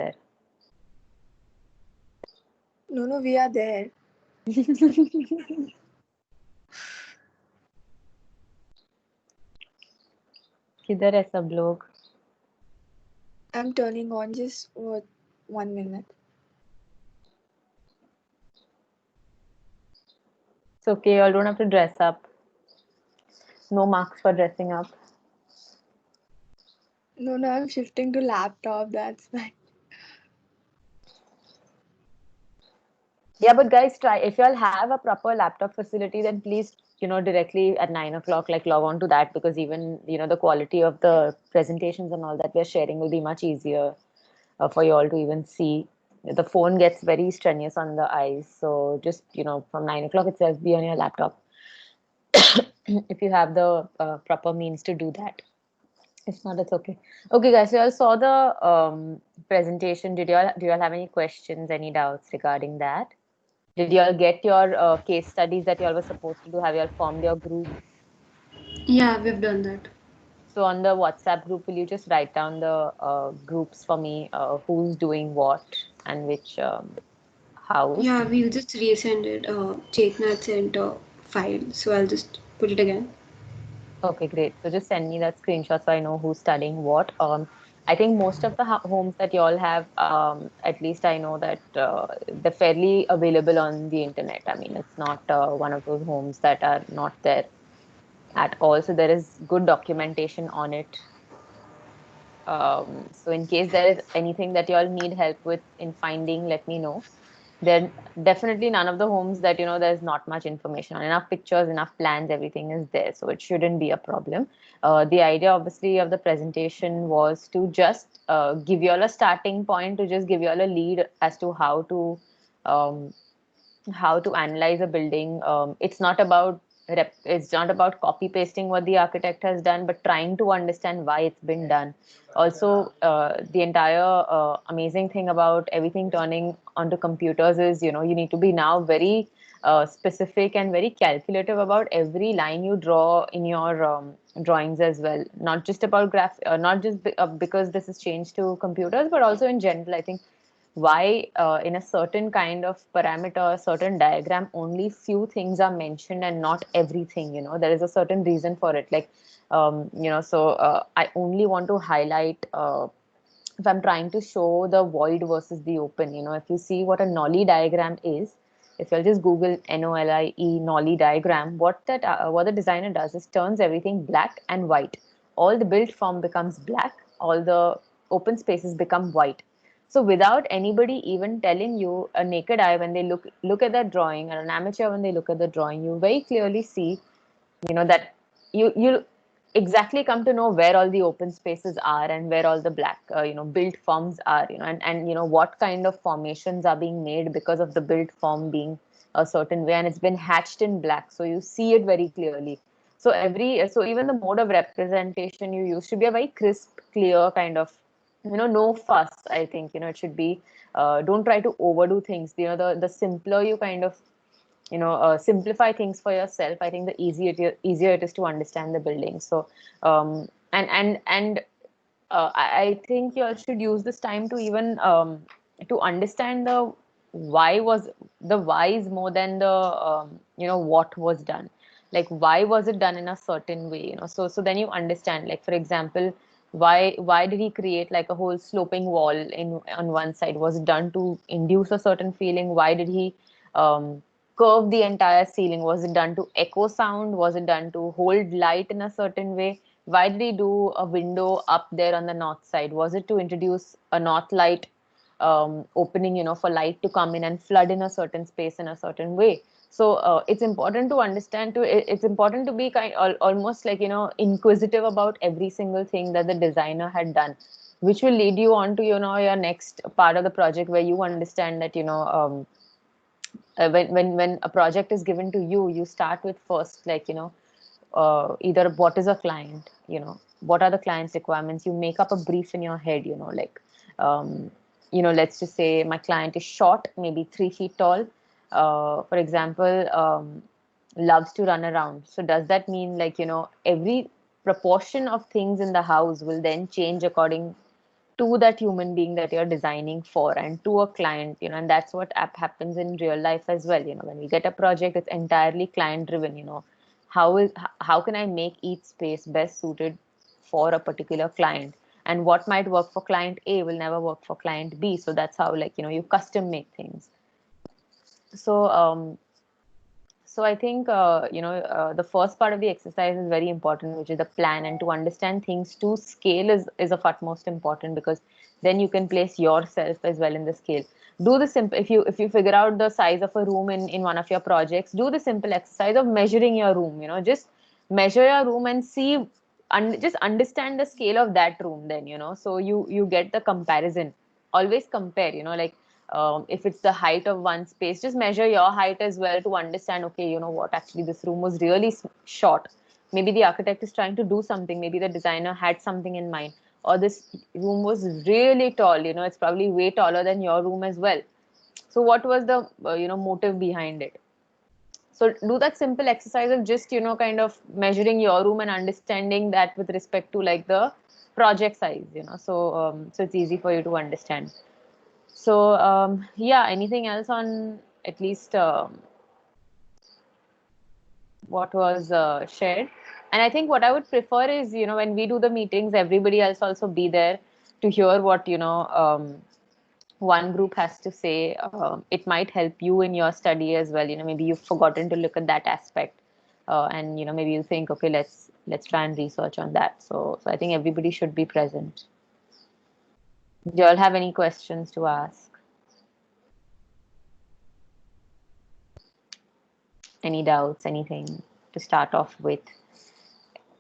there. No, we are there. किधर है सब लोग? I'm turning on just for 1 minute. It's okay, you all don't have to dress up. No marks for dressing up. No, I'm shifting to laptop. That's fine. Yeah, but guys, try if you all have a proper laptop facility, then please, directly at 9 o'clock, like log on to that, because even, the quality of the presentations and all that we're sharing will be much easier for you all to even see. The phone gets very strenuous on the eyes, so just, from 9 o'clock itself, be on your laptop if you have the proper means to do that. If not, it's okay. Okay, guys, so you all saw the presentation. Do you all have any questions, any doubts regarding that? Did you all get your case studies that you all were supposed to do? Have you all formed your group? Yeah, we've done that. So on the WhatsApp group, will you just write down the groups for me, who's doing what and which house? Yeah, we'll just resend it. Chetna sent a file, so I'll just put it again. Okay, great. So just send me that screenshot so I know who's studying what. I think most of the homes that you all have, at least I know that they're fairly available on the internet. I mean, it's not one of those homes that are not there at all. So there is good documentation on it. So in case there is anything that you all need help with in finding, let me know. There definitely none of the homes that there's not much information on. Enough pictures, enough plans, everything is there, so it shouldn't be a problem. The idea, obviously, of the presentation was to just give you all a starting point, to just give you all a lead as to um, how to analyze a building. It's not about copy pasting what the architect has done, but trying to understand why it's been done. Also, the entire amazing thing about everything turning onto computers is, you need to be now very specific and very calculative about every line you draw in your drawings as well. Not just about not just because this is changed to computers, but also in general. I think why in a certain kind of parameter, a certain diagram, only few things are mentioned and not everything. There is a certain reason for it. Like, so I only want to highlight, if I'm trying to show the void versus the open, if you see what a Nollie diagram is, if you'll just Google Nollie diagram, what the designer does is turns everything black and white. All the built form becomes black, all the open spaces become white. So without anybody even telling you, a naked eye, when they look at that drawing, or an amateur when they look at the drawing, you very clearly see, that you exactly come to know where all the open spaces are and where all the black built forms are, and what kind of formations are being made because of the built form being a certain way, and it's been hatched in black, so you see it very clearly. So even the mode of representation you use should be a very crisp, clear kind of, no fuss. I think, it should be, don't try to overdo things. The simpler you kind of, simplify things for yourself, I think the easier it is to understand the building. So and I think you all should use this time to even to understand the why is more than the what was done. Like, why was it done in a certain way, so then you understand, like, for example, why did he create like a whole sloping wall in on one side? Was it done to induce a certain feeling? Why did he um, curve the entire ceiling? Was it done to echo sound? Was it done to hold light in a certain way? Why did he do a window up there on the north side? Was it to introduce a north light opening, for light to come in and flood in a certain space in a certain way? So it's important to understand. It's important to be almost like, inquisitive about every single thing that the designer had done, which will lead you on to, your next part of the project, where you understand that, when a project is given to you, you start with first, like, either what is a client, what are the client's requirements. You make up a brief in your head, like, um, let's just say my client is short, maybe 3 feet tall, for example, loves to run around. So does that mean, like, every proportion of things in the house will then change according to that human being that you're designing for and to a client, and that's what happens in real life as well. When we get a project, it's entirely client driven. How can I make each space best suited for a particular client, and what might work for client A will never work for client B. So that's how, like, you custom make things. So I think the first part of the exercise is very important, which is the plan, and to understand things to scale is of utmost important, because then you can place yourself as well in the scale. Do the simple, if you figure out the size of a room in one of your projects, do the simple exercise of measuring your room. Just measure your room and see, just understand the scale of that room. Then so you get the comparison. Always compare. Like, if it's the height of one space, just measure your height as well to understand, okay, what, actually this room was really short. Maybe the architect is trying to do something, maybe the designer had something in mind, or this room was really tall, it's probably way taller than your room as well. So what was the motive behind it? So do that simple exercise of just kind of measuring your room and understanding that with respect to, like, the project size. So it's easy for you to understand. So yeah, anything else on at least what was shared? And I think what I would prefer is, when we do the meetings, everybody else also be there to hear what one group has to say. It might help you in your study as well. Maybe you've forgotten to look at that aspect, and maybe you think, okay, let's try and research on that. So I think everybody should be present. Do you all have any questions to ask? Any doubts, anything to start off with?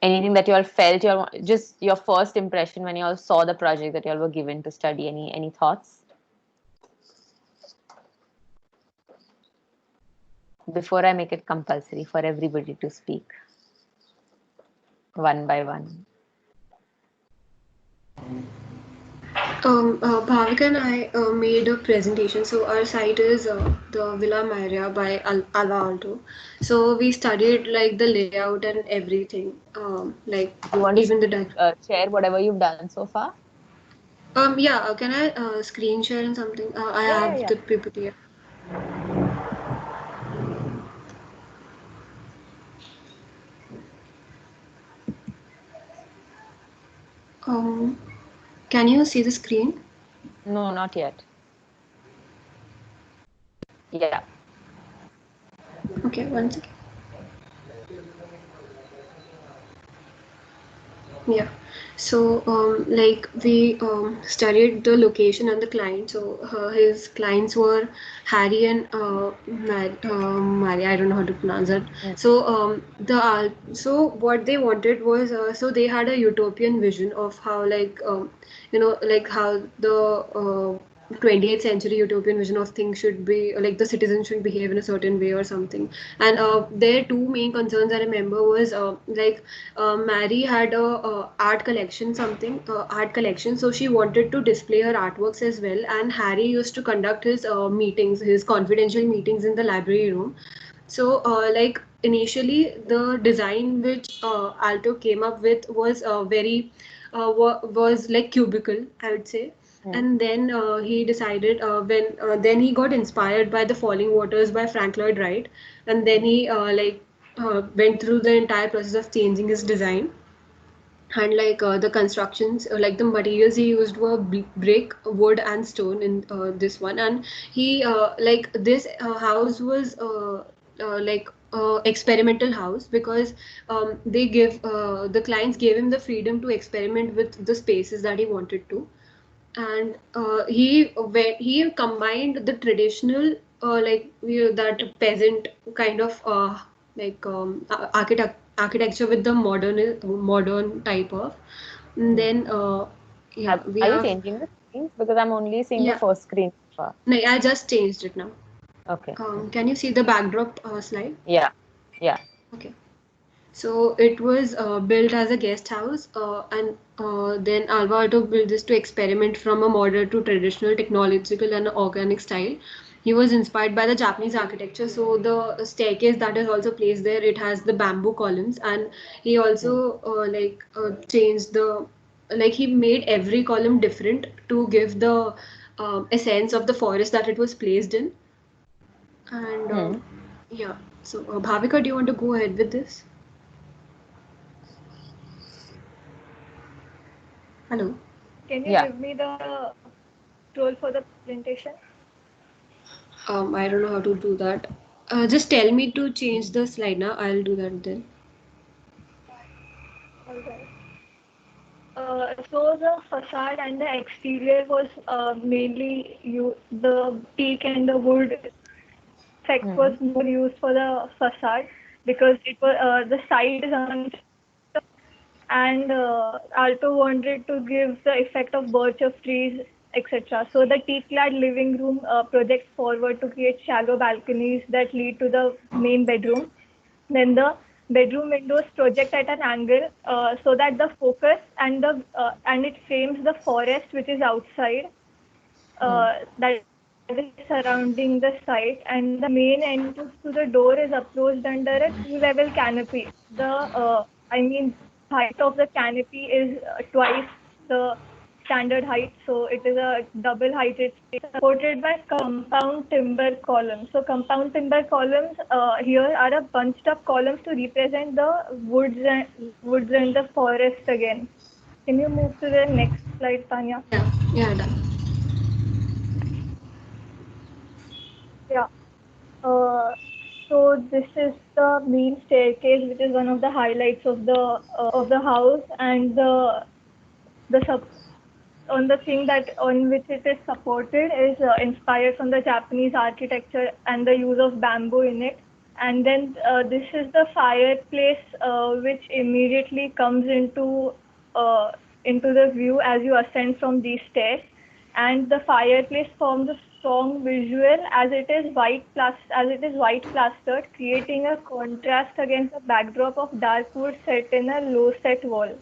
Anything that you all felt, just your first impression when you all saw the project that you all were given to study? Any thoughts? Before I make it compulsory for everybody to speak one by one. Bhavika and I made a presentation. So our site is the Villa Maria by Alva Alto. So we studied like the layout and everything. Like You want even to the share whatever you've done so far? yeah. Can I screen share and something? I have Yeah. the PPT. Um, can you see the screen? No, not yet. Yeah. Okay, one second. Yeah. So, like we studied the location and the client. So, his clients were Harry and Maria. I don't know how to pronounce it. Mm. So, so what they wanted was so they had a utopian vision of how like how the 28th century utopian vision of things should be, like the citizens should behave in a certain way or something. And their two main concerns I remember was Mary had a art collection, art collection. So she wanted to display her artworks as well. And Harry used to conduct his meetings, his confidential meetings in the library room. So like initially, the design which Alto came up with was very was like cubicle, I would say. Mm. And then he decided when then he got inspired by The Falling Waters by Frank Lloyd Wright, and then he went through the entire process of changing his design. And like the constructions, like the materials he used were brick, wood and stone in this one. And he like this house was like experimental house, because they give the clients gave him the freedom to experiment with the spaces that he wanted to. And he combined the traditional that peasant kind of architecture with the modern type of. And Mm. then yeah, we Are you have. changing the screens? Because I'm only seeing the Yeah, first screen so far. no, I just changed it now. Okay. Can you see the backdrop slide? Yeah. Yeah. Okay. So it was built as a guest house, and then Alvarado built this to experiment from a modern to traditional technological and organic style. He was inspired by the Japanese architecture, so the staircase that is also placed there, it has the bamboo columns, and he Mm. also changed the like he made every column different to give the essence of the forest that it was placed in. And yeah, so Bhavika, do you want to go ahead with this? Hello. Can you Yeah. give me the role for the presentation? I don't know how to do that. Just tell me to change the slide now. I'll do that then. Alright. So the facade and the exterior was mainly the teak and the wood effect was more used for the facade because it was the side is unstructured, and Alto wanted to give the effect of birch of trees, etc. So the teak-clad living room projects forward to create shallow balconies that lead to the main bedroom. Then the bedroom windows project at an angle so that the focus and it frames the forest which is outside that is surrounding the site, and the main entrance to the door is approached under a two-level canopy. I mean, height of the canopy is twice the standard height, so it is a double heighted space supported by compound timber columns. So compound timber columns here are a bunched up columns to represent the woods and the forest again. Can you move to the next slide, Tanya? Yeah, yeah, done. Yeah. So this is the main staircase, which is one of the highlights of the house, and the sub on the thing that on which it is supported is inspired from the Japanese architecture and the use of bamboo in it. And then this is the fireplace, which immediately comes into the view as you ascend from these stairs. And the fireplace forms a strong visual as it is white plastered, creating a contrast against the backdrop of dark wood set in a low set wall.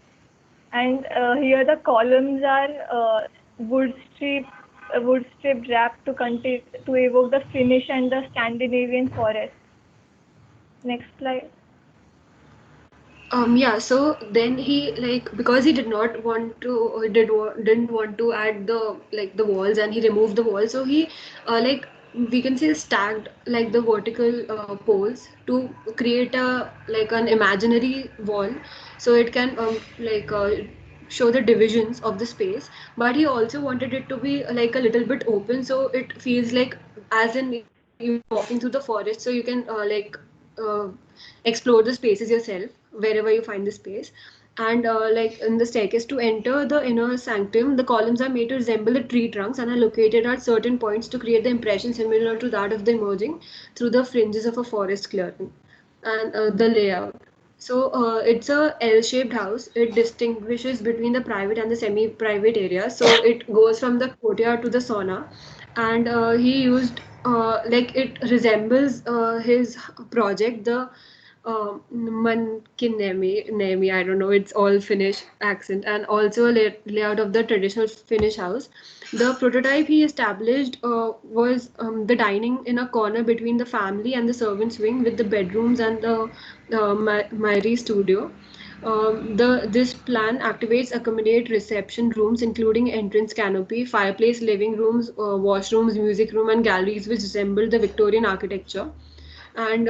And here the columns are wood strip wood strip wrapped to evoke the Finnish and the Scandinavian forest. Next slide. Yeah, so then he like because he did not want to didn't want to add the walls, and he removed the walls, so he like we can say stacked like the vertical poles to create a like an imaginary wall, so it can show the divisions of the space. But he also wanted it to be like a little bit open, so it feels like as in you're walking through the forest, so you can uh, explore the spaces yourself wherever you find the space. And like in the staircase to enter the inner sanctum, the columns are made to resemble the tree trunks and are located at certain points to create the impression similar to that of the emerging through the fringes of a forest clearing. And the layout, so it's a L-shaped house. It distinguishes between the private and the semi-private areas. So it goes from the courtyard to the sauna, and he used like it resembles his project, the Mankinemi, I don't know, it's all Finnish accent, and also a layout of the traditional Finnish house. The prototype he established was the dining in a corner between the family and the servants' wing, with the bedrooms and the Mairi studio. This plan activates accommodate reception rooms, including entrance canopy, fireplace, living rooms, washrooms, music room, and galleries, which resemble the Victorian architecture. And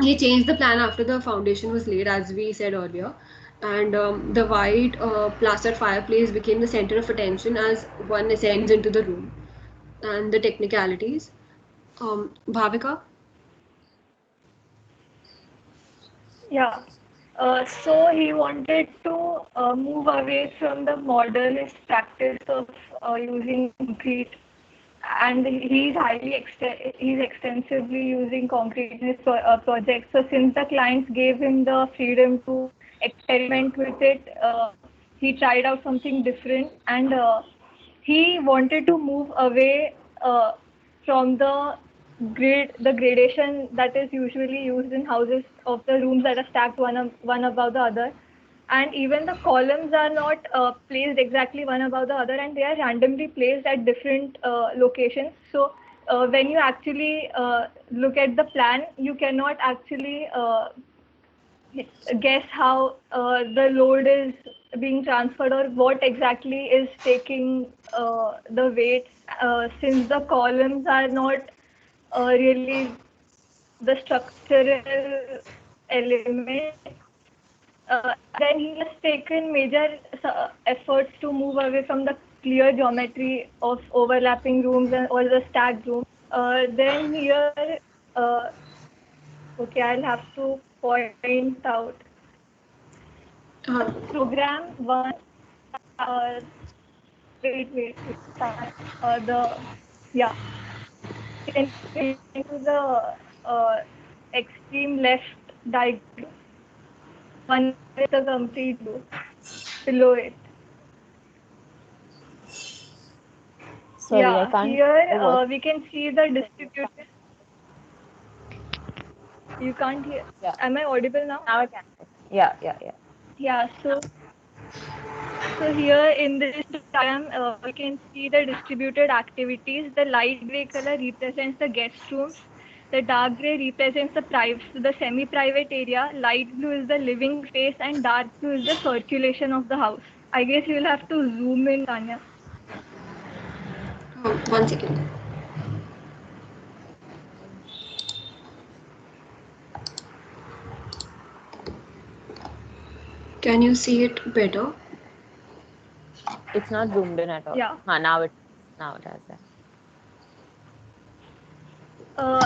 he changed the plan after the foundation was laid, as we said earlier. And the white plastered fireplace became the center of attention as one ascends into the room. And the technicalities. Bhavika? Yeah. So he wanted to move away from the modernist practice of using concrete, and he's extensively using concrete in his project. So since the clients gave him the freedom to experiment with it, he tried out something different, and he wanted to move away from the gradation that is usually used in houses of the rooms that are stacked one above the other, and even the columns are not placed exactly one above the other, and they are randomly placed at different locations. So when you actually look at the plan, you cannot actually guess how the load is being transferred, or what exactly is taking the weight, since the columns are not really the structural element. Then he has taken major efforts to move away from the clear geometry of overlapping rooms and all the stacked rooms. Then here, uh, okay, I'll have to point out program one. Uh, wait. The yeah. Can you into the extreme left diagram? One with a complete row below it. Sorry, I Yeah, can't. here What? we can see the distribution. You can't hear. Yeah. Am I audible now? Now I can. Yeah. Yeah. So here in this diagram, we can see the distributed activities. The light gray color represents the guest rooms. The dark gray represents the semi-private area. Light blue is the living space, and dark blue is the circulation of the house. I guess you'll have to zoom in, Tanya. One second. Can you see it better? It's not zoomed in at all. Yeah. Now it has that.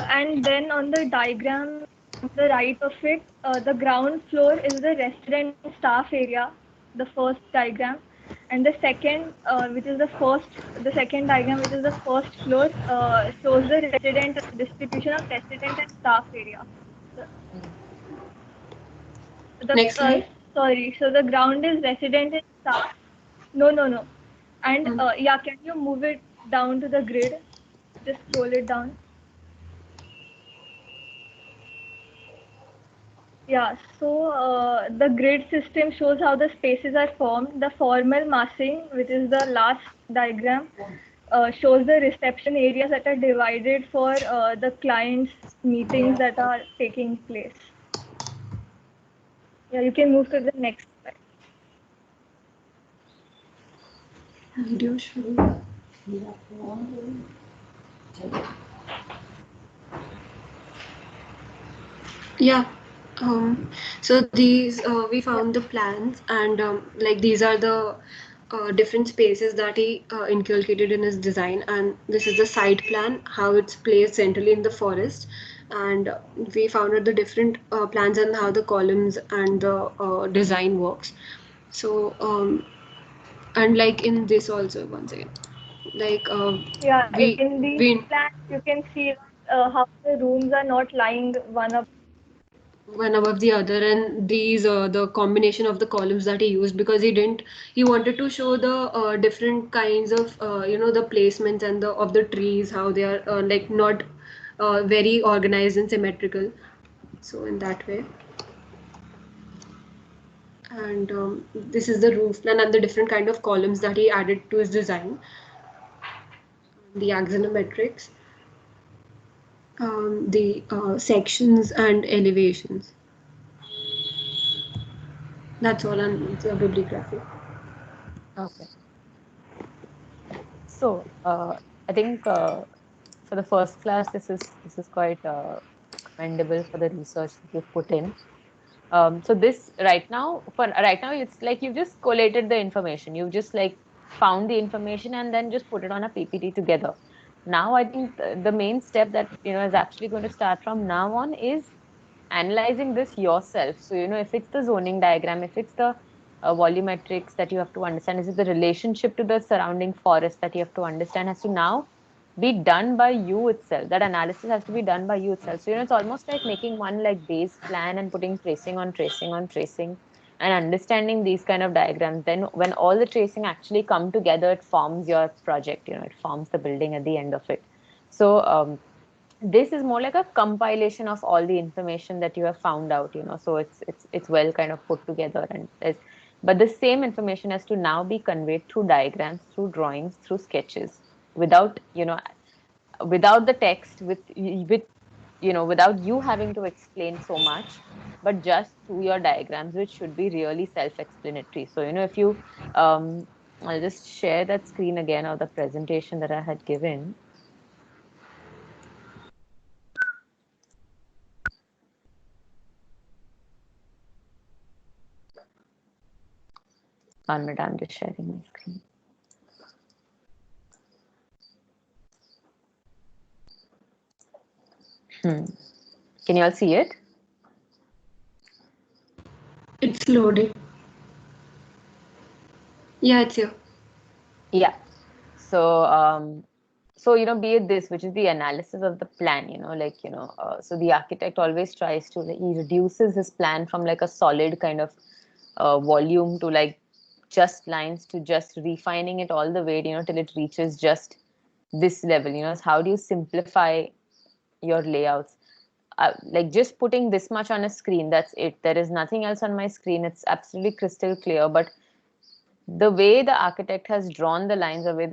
And then on the diagram on the right of it, the ground floor is the resident staff area, the first diagram, and the second, the second diagram, which is the first floor, shows the distribution of resident and staff area. Next slide. Sorry, so the ground is resident and staff. No. And yeah, can you move it down to the grid? Just scroll it down. Yeah, so the grid system shows how the spaces are formed. The formal massing, which is the last diagram, shows the reception areas that are divided for the clients' meetings that are taking place. Yeah, you can move to the next slide. Video show. Yeah. So these we found the plans, and like these are the different spaces that he inculcated in his design, and this is the site plan, how it's placed centrally in the forest, and we found out the different plans and how the columns and the design works. So and like in this also once again, like Yeah, we in these we plans, you can see how the rooms are not lying one up. one above the other, and these the combination of the columns that he used, because he wanted to show the different kinds of the placements and the of the trees, how they are like not very organized and symmetrical, so in that way. And this is the roof plan and the different kind of columns that he added to his design, the axonometrics, the sections and elevations. That's all on the bibliography. Okay. So I think for the first class, this is quite commendable for the research that you've put in. So this right now, it's like you've just collated the information. You've just like found the information and then just put it on a PPT together. Now I think the main step that is actually going to start from now on is analyzing this yourself. So if it's the zoning diagram, if it's the volumetrics that you have to understand, is it the relationship to the surrounding forest that you have to understand, has to now be done by you itself. That analysis has to be done by you itself. So it's almost like making one like base plan and putting tracing on tracing on tracing and understanding these kind of diagrams. Then when all the tracing actually come together, it forms your project. It forms the building at the end of it. So this is more like a compilation of all the information that you have found out. So it's well kind of put together, and but the same information has to now be conveyed through diagrams, through drawings, through sketches, without without the text, without you having to explain so much. but just through your diagrams, which should be really self-explanatory. So, if you, I'll just share that screen again of the presentation that I had given. One minute, I'm just sharing my screen. Can you all see it? It's loading. Yeah, it's here. Yeah. So, be it this, which is the analysis of the plan, so the architect always tries to, he reduces his plan from like a solid kind of volume to like just lines to just refining it all the way, till it reaches just this level, how do you simplify your layouts? Like just putting this much on a screen, that's it. There is nothing else on my screen. It's absolutely crystal clear, but the way the architect has drawn the lines, the way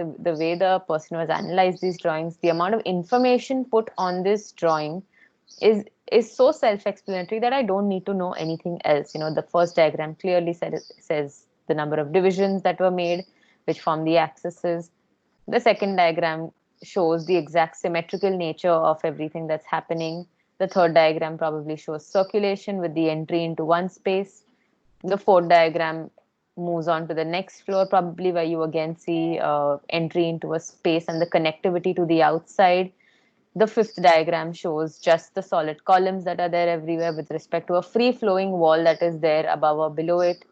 the person who has analyzed these drawings, the amount of information put on this drawing is so self-explanatory that I don't need to know anything else. The first diagram clearly says the number of divisions that were made, which form the axes. The second diagram shows the exact symmetrical nature of everything that's happening. The third diagram probably shows circulation with the entry into one space. The fourth diagram moves on to the next floor, probably where you again see entry into a space and the connectivity to the outside. The fifth diagram shows just the solid columns that are there everywhere with respect to a free flowing wall that is there above or below it.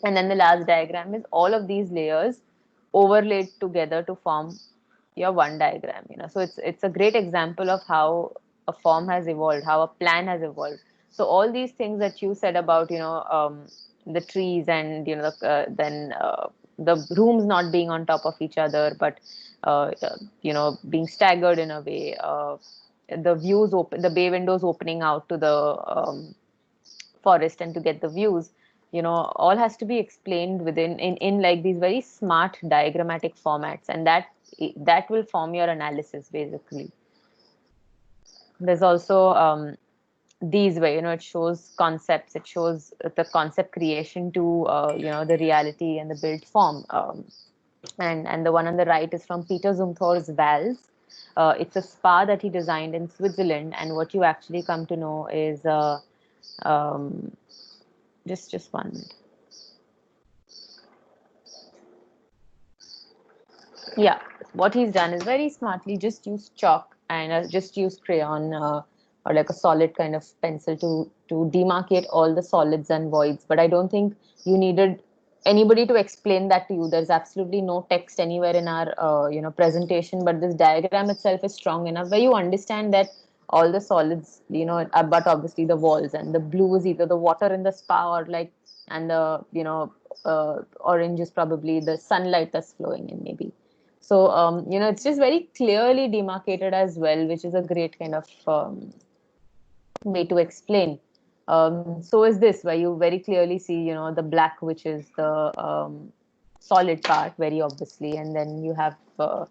And then the last diagram is all of these layers overlaid together to form your one diagram. So it's a great example of how a form has evolved, how a plan has evolved. So all these things that you said about the trees and the rooms not being on top of each other, but being staggered in a way, the views open, the bay windows opening out to the forest and to get the views, all has to be explained within in like these very smart diagrammatic formats, and that will form your analysis basically. There's also these where it shows concepts, it shows the concept creation to the reality and the built form, and the one on the right is from Peter Zumthor's Vals. It's a spa that he designed in Switzerland, and what you actually come to know is um, just 1 minute. Yeah, what he's done is very smartly just use chalk and just use crayon or like a solid kind of pencil to demarcate all the solids and voids. But I don't think you needed anybody to explain that to you. There's absolutely no text anywhere in our presentation, but this diagram itself is strong enough where you understand that all the solids, but obviously the walls, and the blue is either the water in the spa or like, and the orange is probably the sunlight that's flowing in maybe. So, it's just very clearly demarcated as well, which is a great kind of way to explain. So is this, where you very clearly see, the black, which is the solid part, very obviously, and then you have, uh,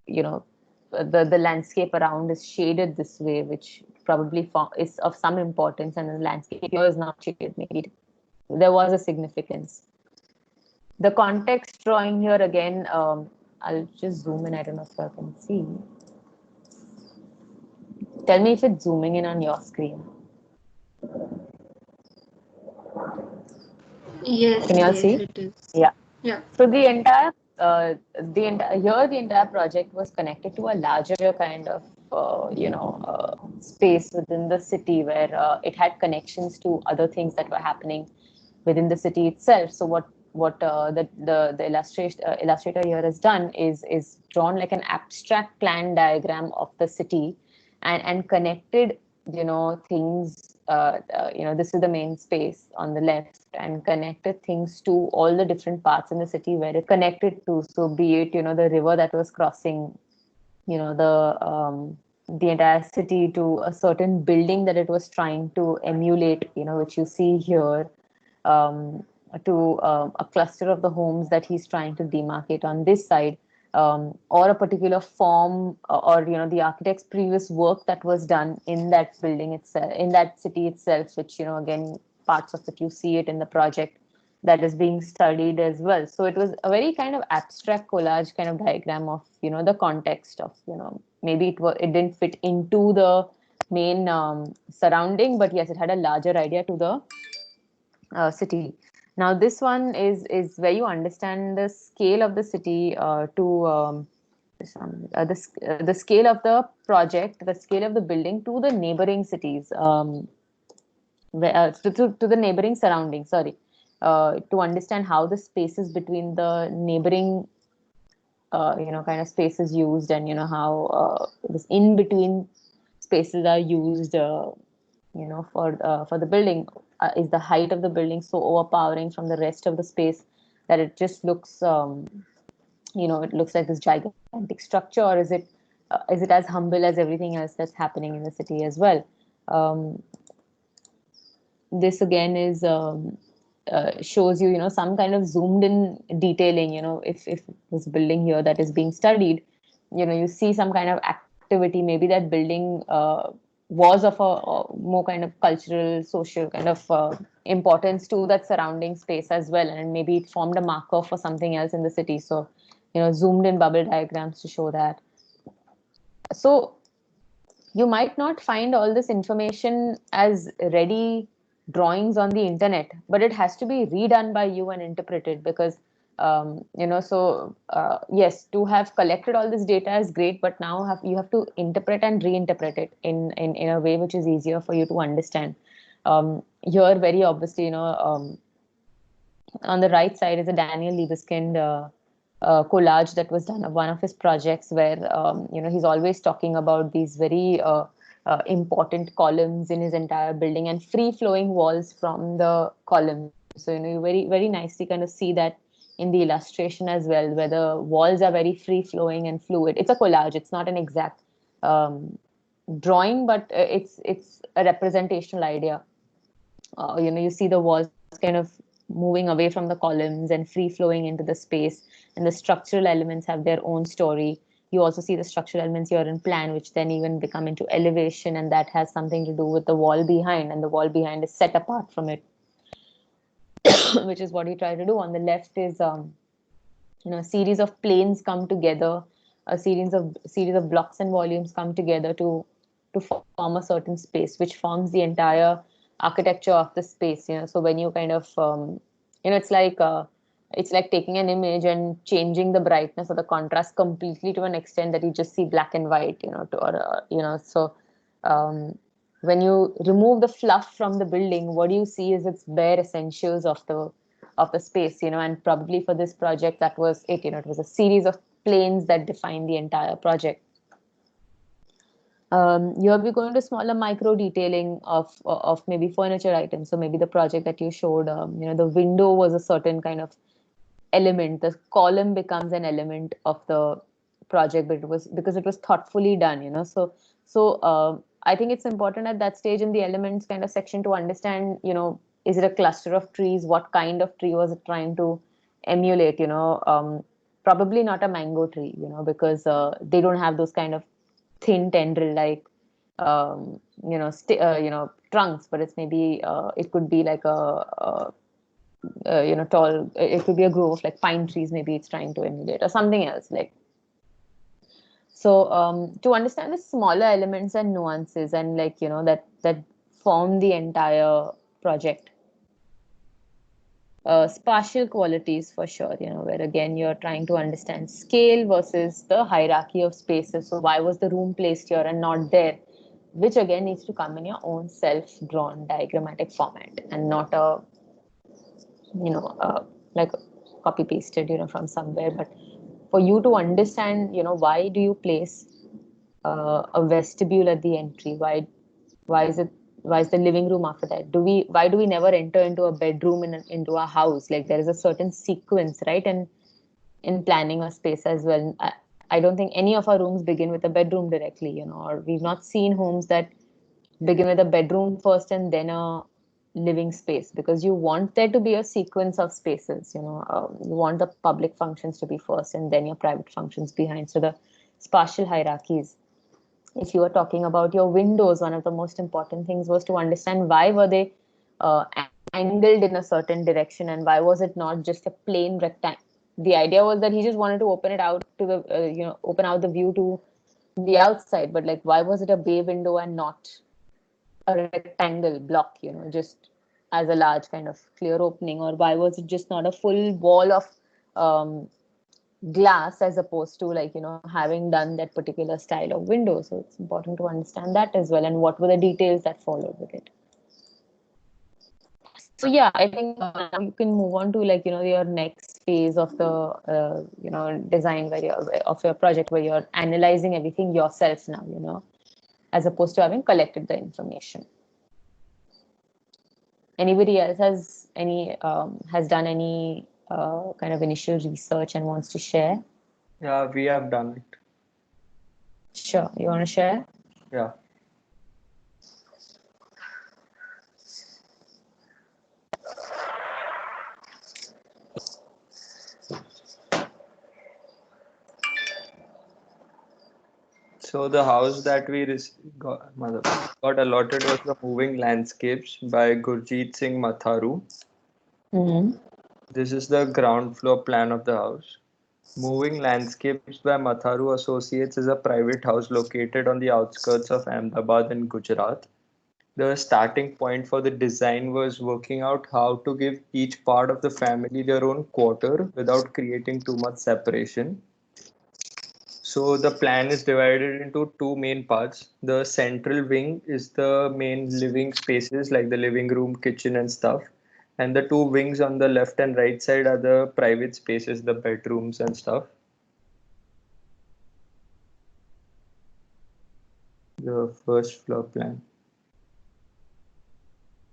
you know, the landscape around is shaded this way, which probably is of some importance, and the landscape here is not shaded. Maybe there was a significance. The context drawing here again, I'll just zoom in. I don't know if I can see. Tell me if it's zooming in on your screen. Yes, Can you all yes, see? it is. Yeah. Yeah. So the entire project was connected to a larger kind of space within the city where it had connections to other things that were happening within the city itself. So what the illustrator here has done is drawn like an abstract plan diagram of the city, and connected things. This is the main space on the left, and connected things to all the different parts in the city where it connected to. So be it the river that was crossing the entire city, to a certain building that it was trying to emulate, which you see here, to a cluster of the homes that he's trying to demarcate on this side. or a particular form, or the architect's previous work that was done in that building itself, in that city itself, which again, parts of it you see it in the project that is being studied as well. So it was a very kind of abstract collage kind of diagram of the context of maybe it didn't fit into the main surrounding, but yes, it had a larger idea to the city. Now this one is where you understand the scale of the city to the scale of the project, the scale of the building to the neighboring cities, to the neighboring surroundings. Sorry, to understand how the spaces between the neighboring kind of spaces used, and how this in between spaces are used for the building. Is the height of the building so overpowering from the rest of the space that it just looks it looks like this gigantic structure, or is it as humble as everything else that's happening in the city as well? This again is shows you some kind of zoomed in detailing. If this building here that is being studied, you see some kind of activity. Maybe that building was of a more kind of cultural, social kind of importance to that surrounding space as well, and maybe it formed a marker for something else in the city. So zoomed in bubble diagrams to show that. So you might not find all this information as ready drawings on the internet, but it has to be redone by you and interpreted, because yes, to have collected all this data is great, but now you have to interpret and reinterpret it in a way which is easier for you to understand. Here, very obviously, on the right side is a Daniel Libeskind collage that was done of one of his projects, where he's always talking about these very important columns in his entire building and free flowing walls from the columns. So you very very nicely kind of see that in the illustration as well, where the walls are very free flowing and fluid. It's a collage, it's not an exact drawing, but it's a representational idea. You see the walls kind of moving away from the columns and free flowing into the space, and the structural elements have their own story. You also see the structural elements here in plan, which then even become into elevation, and that has something to do with the wall behind, and the wall behind is set apart from it, which is what we try to do. On the left is a series of planes come together, a series of blocks and volumes come together to form a certain space, which forms the entire architecture of the space. So when you kind of it's like taking an image and changing the brightness or the contrast completely to an extent that you just see black and white. So when you remove the fluff from the building, what do you see is its bare essentials of the space. And probably for this project, that was it. It was a series of planes that define the entire project. Here we go into smaller micro detailing of maybe furniture items. So maybe the project that you showed, the window was a certain kind of element. The column becomes an element of the project, but it was because it was thoughtfully done. So I think it's important at that stage in the elements kind of section to understand, is it a cluster of trees? What kind of tree was it trying to emulate? Probably not a mango tree, because they don't have those kind of thin tendril like trunks, but it's maybe it could be like a tall, it could be a grove of like pine trees, maybe it's trying to emulate, or something else like. So to understand the smaller elements and nuances, and that form the entire project. Spatial qualities for sure, where again you're trying to understand scale versus the hierarchy of spaces. So why was the room placed here and not there? Which again needs to come in your own self-drawn diagrammatic format, and not like copy pasted, from somewhere. But for you to understand, why do you place a vestibule at the entry? Why is the living room after that? Why do we never enter into a bedroom into a house? Like, there is a certain sequence, right? And in planning a space as well. I don't think any of our rooms begin with a bedroom directly, or we've not seen homes that begin with a bedroom first and then a living space, because you want there to be a sequence of spaces. You want the public functions to be first and then your private functions behind. So the spatial hierarchies. If you were talking about your windows, one of the most important things was to understand why were they uh, angled in a certain direction, and why was it not just a plain rectangle. The idea was that he just wanted to open it out to the open out the view to the outside, but like, why was it a bay window and not a rectangle block, just as a large kind of clear opening? Or why was it just not a full wall of um, glass, as opposed to, like, having done that particular style of window? So it's important to understand that as well, and what were the details that followed with it. So yeah, I think now you can move on to, like, your next phase of the design, where of your project, where you're analyzing everything yourself now, as opposed to having collected the information. Anybody else has done any kind of initial research and wants to share? Yeah, we have done it. Sure, you want to share? Yeah. So the house that we got allotted was the Moving Landscapes by Gurjeet Singh Matharu. Mm-hmm. This is the ground floor plan of the house. Moving Landscapes by Matharu Associates is a private house located on the outskirts of Ahmedabad in Gujarat. The starting point for the design was working out how to give each part of the family their own quarter without creating too much separation. So the plan is divided into two main parts. The central wing is the main living spaces, like the living room, kitchen, and stuff. And the two wings on the left and right side are the private spaces, the bedrooms and stuff. The first floor plan.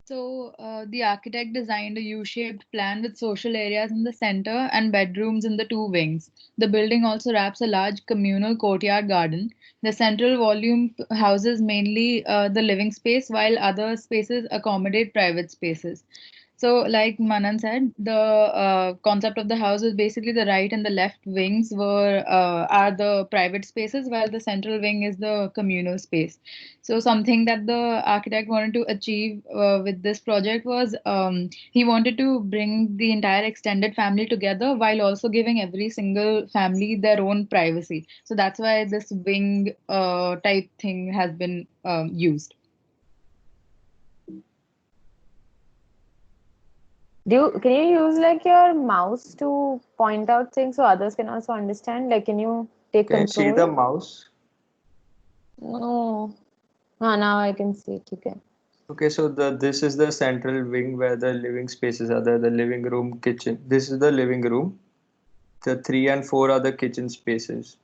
So the architect designed a U-shaped plan with social areas in the center and bedrooms in the two wings. The building also wraps a large communal courtyard garden. The central volume houses mainly the living space, while other spaces accommodate private spaces. So, like Manan said, the concept of the house is basically the right and the left wings are the private spaces, while the central wing is the communal space. So, something that the architect wanted to achieve with this project was he wanted to bring the entire extended family together while also giving every single family their own privacy. So that's why this wing type thing has been used. Can you use, like, your mouse to point out things so others can also understand? Like, can you take Can you control? see the mouse? No. Now I can see it. Okay. Okay, so this is the central wing where the living spaces are there, the living room, kitchen. This is the living room. The 3 and 4 are the kitchen spaces.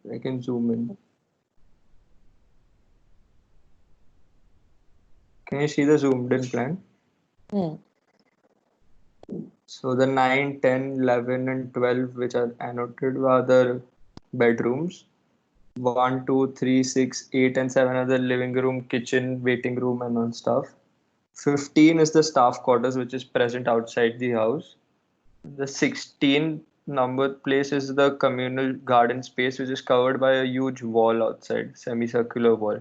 I can zoom in. Can you see the zoomed in plan? Hmm. So the 9, 10, 11, and 12, which are annotated, are the bedrooms. 1, 2, 3, 6, 8, and 7 are the living room, kitchen, waiting room, and all stuff. 15 is the staff quarters, which is present outside the house. The 16 numbered place is the communal garden space, which is covered by a huge wall outside, semicircular wall.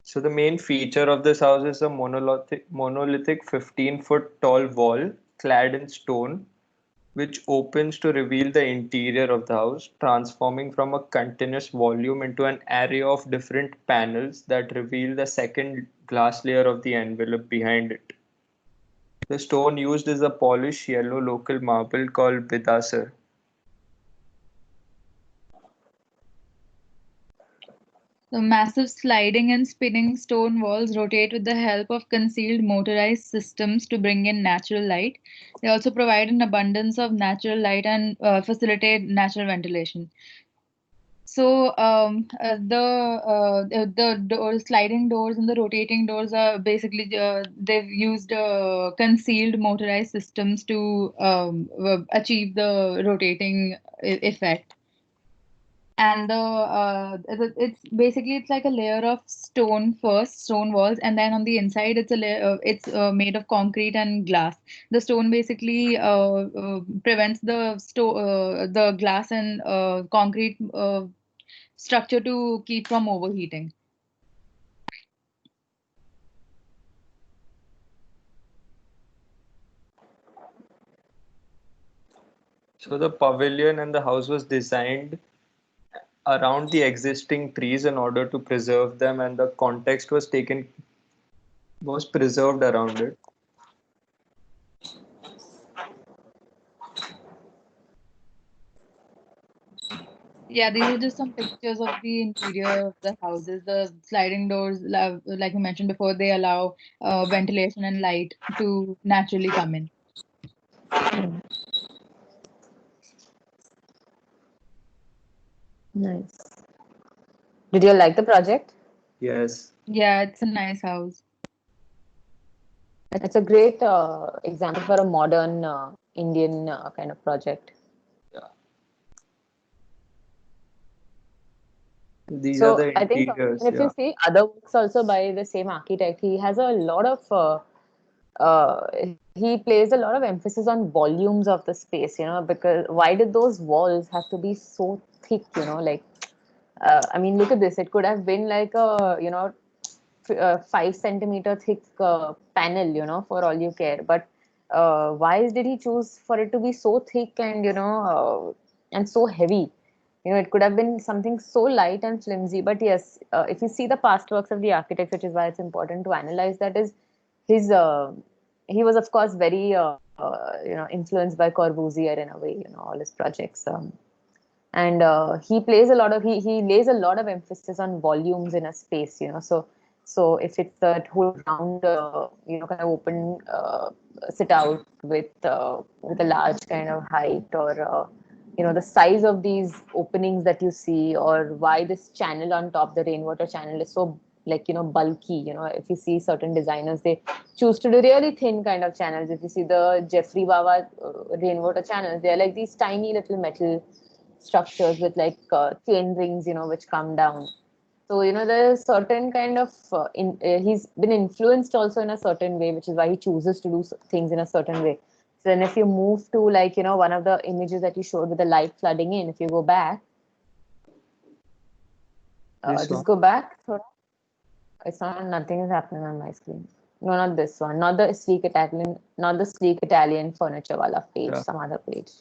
So the main feature of this house is a monolithic 15-foot tall wall clad in stone, which opens to reveal the interior of the house, transforming from a continuous volume into an array of different panels that reveal the second glass layer of the envelope behind it. The stone used is a polished yellow local marble called Bidasar. The massive sliding and spinning stone walls rotate with the help of concealed motorized systems to bring in natural light. They also provide an abundance of natural light and facilitate natural ventilation. So the sliding doors and the rotating doors are basically they've used concealed motorized systems to achieve the rotating effect. And it's basically it's like a layer of stone first, stone walls, and then on the inside it's a layer, it's made of concrete and glass. The stone basically prevents the glass and concrete structure to keep from overheating. So the pavilion and the house was designed around the existing trees in order to preserve them, and the context was preserved around it. Yeah, these are just some pictures of the interior of the houses. The sliding doors, like you mentioned before, they allow ventilation and light to naturally come in. Nice. Did you like the project? Yes. Yeah, it's a nice house. It's a great example for a modern Indian kind of project. Yeah. These are So the I think interiors. if you Yeah. see other works also by the same architect, he has a lot of he plays a lot of emphasis on volumes of the space. Because why did those walls have to be so thick? Like I mean, look at this. It could have been like a 5 centimeter thick panel, for all you care. But why did he choose for it to be so thick and and so heavy? It could have been something so light and flimsy. But yes, if you see the past works of the architect, which is why it's important to analyze that, is his. He was, of course, very influenced by Corbusier in a way. All his projects. And he plays a lot of he lays a lot of emphasis on volumes in a space. So if it's that whole round kind of open sit out with a large kind of height, or the size of these openings that you see, or why this channel on top, the rainwater channel, is so like bulky. If you see certain designers, they choose to do really thin kind of channels. If you see the Jeffrey Wawa rainwater channels, they're like these tiny little metal structures with like chain rings, which come down. So there's certain kind of he's been influenced also in a certain way, which is why he chooses to do things in a certain way. So then if you move to like one of the images that you showed with the light flooding in, if you go back, This just one. go back. It's not, nothing is happening on my screen. No, not this one, not the sleek Italian furniture wala page, Yeah. some other page.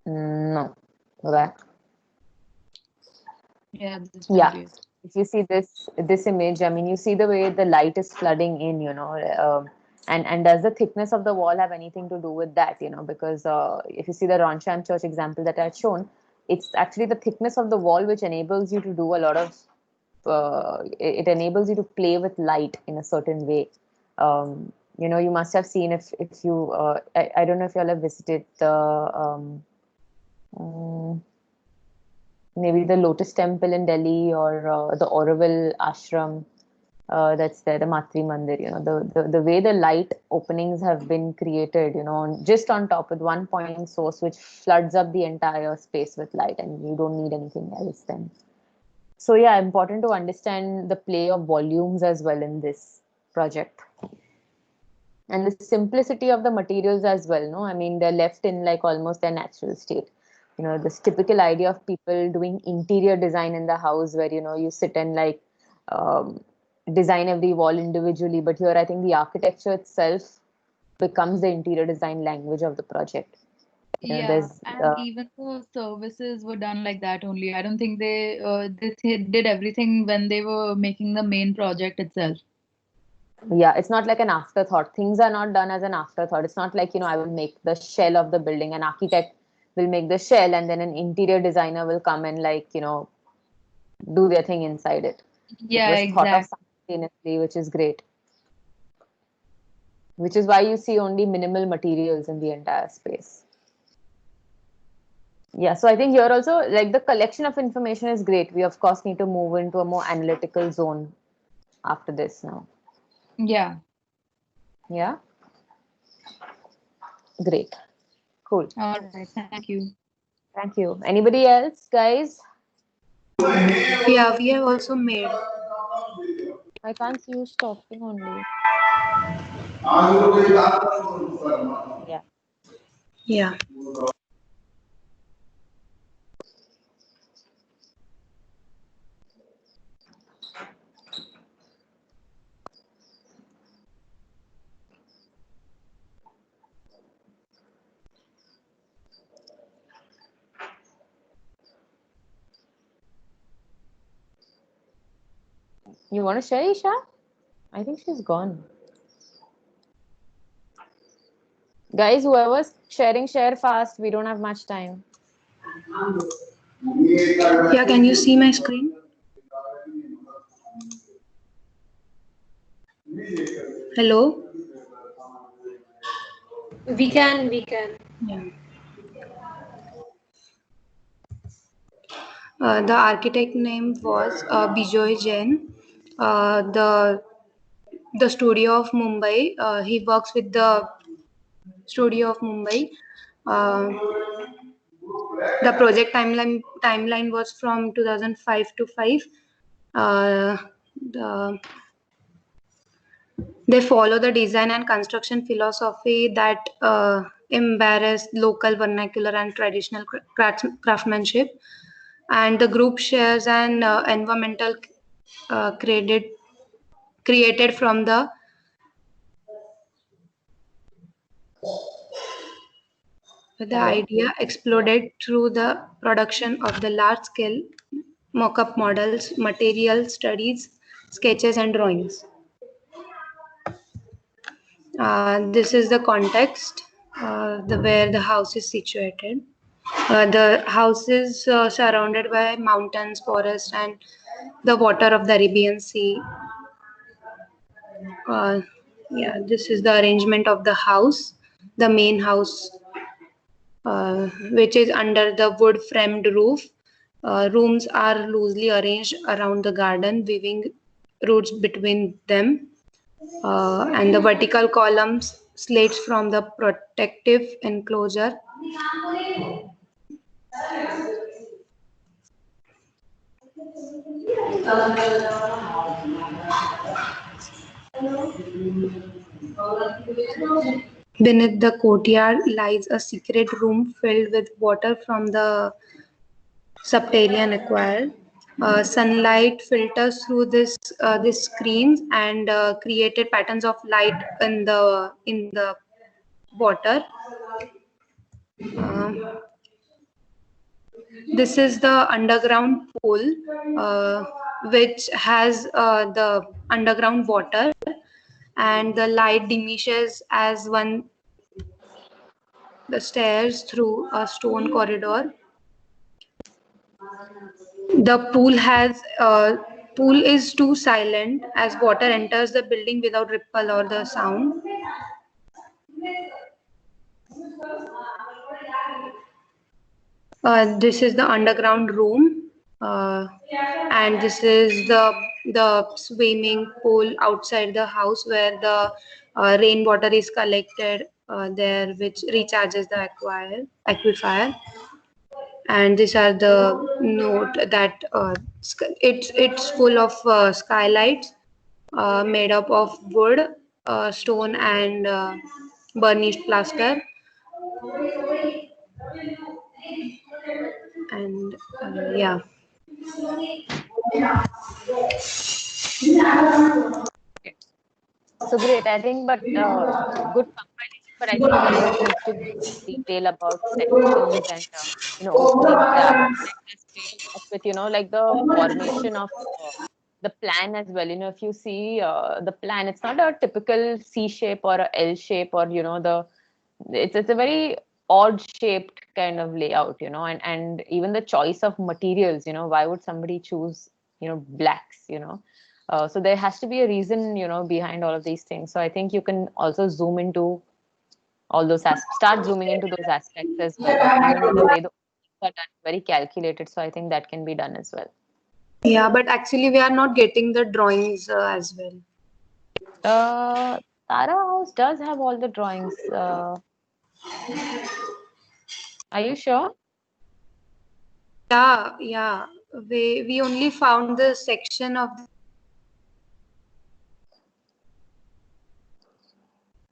No, go back. Yeah, this is Yeah. great. If you see this image, I mean, you see the way the light is flooding in, and does the thickness of the wall have anything to do with that? Because if you see the Ronsham Church example that I had shown, it's actually the thickness of the wall which enables you to do a lot of. It enables you to play with light in a certain way. You must have seen if you. I don't know if you all have visited the. Maybe the Lotus Temple in Delhi, or the Auroville Ashram that's there, the Matri Mandir. The way the light openings have been created, just on top with one point source, which floods up the entire space with light, and you don't need anything else then. So yeah, important to understand the play of volumes as well in this project. And the simplicity of the materials as well. No, I mean, they're left in like almost their natural state. This typical idea of people doing interior design in the house, where you sit and like um, design every wall individually. But here, I think the architecture itself becomes the interior design language of the project. Yeah, There's and even the services were done like that only. I don't think they did everything when they were making the main project itself. yeah, it's not like an afterthought. Things are not done as an afterthought. It's not like I will make the shell of the building, an architect will make the shell, and then an interior designer will come and like do their thing inside it. It Yeah, was thought of exactly. simultaneously, which is great, which is why you see only minimal materials in the entire space. Yeah, so I think here also, like, the collection of information is great. We of course need to move into a more analytical zone after this now. Yeah. Yeah, great, cool. All right. Thank you. Thank you. Anybody else, guys? Yeah, we have also made. I can't see you stopping only. Yeah. Yeah. You want to share, Isha? I think she's gone. Guys, whoever's sharing, share fast. We don't have much time. Yeah, can you see my screen? Hello? We can. Yeah. The architect name was Bijoy Jain. The studio of Mumbai. He works with the studio of Mumbai. Uh, the project timeline was from 2005 to 5. Uh, the, they follow the design and construction philosophy that embrace local vernacular and traditional craftsmanship. And the group shares an environmental credit created from the idea exploded through the production of the large scale mock-up models, material studies, sketches and drawings. This is the context where the house is situated. The house is surrounded by mountains, forests, and the water of the Arabian Sea. Uh, yeah, this is the arrangement of the house, the main house, which is under the wood framed roof. Rooms are loosely arranged around the garden, weaving roots between them. And the vertical columns slates from the protective enclosure. Beneath the courtyard lies a secret room filled with water from the subterranean aquarium. Sunlight filters through this screens and created patterns of light in the water. Um, this is the underground pool, uh, which has the underground water, and the light diminishes as one the stairs through a stone corridor. The pool is too silent as water enters the building without ripple or the sound. This is the underground room, and this is the swimming pool outside the house where the rainwater is collected there, which recharges the aquifer. And these are the note that it's full of skylights made up of wood, stone, and burnished plaster. And yeah. So great. I think, but good compilation. But I think you guys needs to go detail about sections and openings. The architect has played a lot with like the formation of the plan as well. If you see the plan, it's not a typical C shape or a L shape or it's a very odd shaped kind of layout. And even the choice of materials. Why would somebody choose blacks? So there has to be a reason, behind all of these things. So I think you can also zoom into all those start zooming into those aspects as well. Even the way the openings are done, very calculated. So I think that can be done as well. Yeah, but actually we are not getting the drawings as well. Tara House does have all the drawings. Are you sure? Yeah. We only found the section of.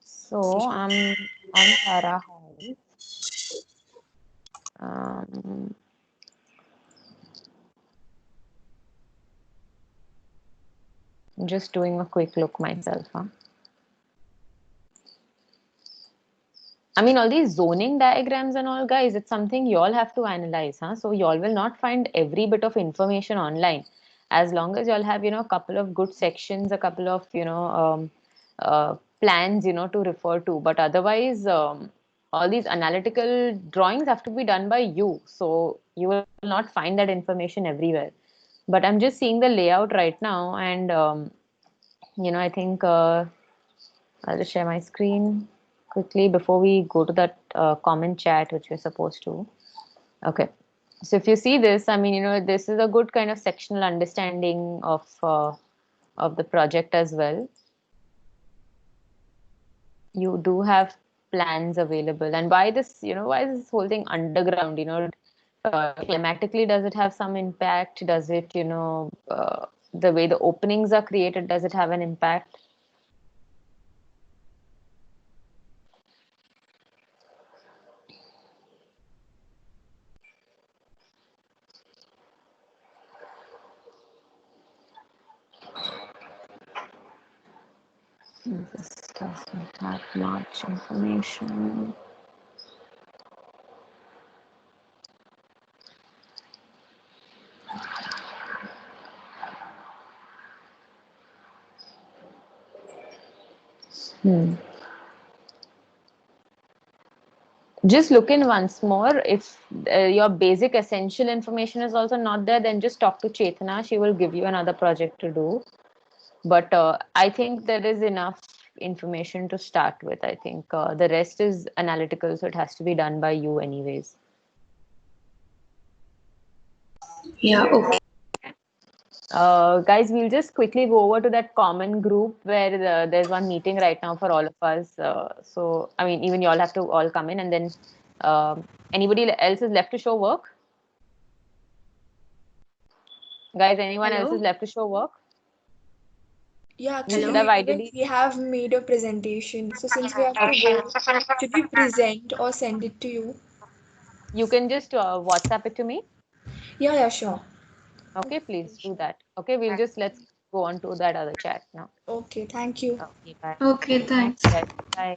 So I'm on Tara House. Um, I'm just doing a quick look myself. Huh? I mean, all these zoning diagrams and all, guys, it's something you all have to analyze. Huh? So you all will not find every bit of information online. As long as you all have, a couple of good sections, a couple of, plans, to refer to. But otherwise, all these analytical drawings have to be done by you. So you will not find that information everywhere. But I'm just seeing the layout right now, and I think I'll just share my screen quickly before we go to that comment chat, which we're supposed to. Okay. So if you see this, I mean, this is a good kind of sectional understanding of the project as well. You do have plans available, and why why is this whole thing underground? Climatically, does it have some impact? Does it, the way the openings are created, does it have an impact? This doesn't have much information. Just look in once more. If your basic essential information is also not there, then just talk to Chetana. She will give you another project to do. But I think there is enough information to start with. I think the rest is analytical, so it has to be done by you anyways. Yeah, okay. Guys, we'll just quickly go over to that common group where there's one meeting right now for all of us. So, I mean, even you all have to all come in, and then anybody else is left to show work? Guys, anyone else is left to show work? Yeah, You should actually, have ideally. we have made a presentation. So since we have to go, should we present or send it to you? You can just WhatsApp it to me. Yeah, sure. Okay, please do that. Okay, let's go on to that other chat now. Okay, thank you. Okay, bye. Okay, thanks. Thanks, guys. Bye.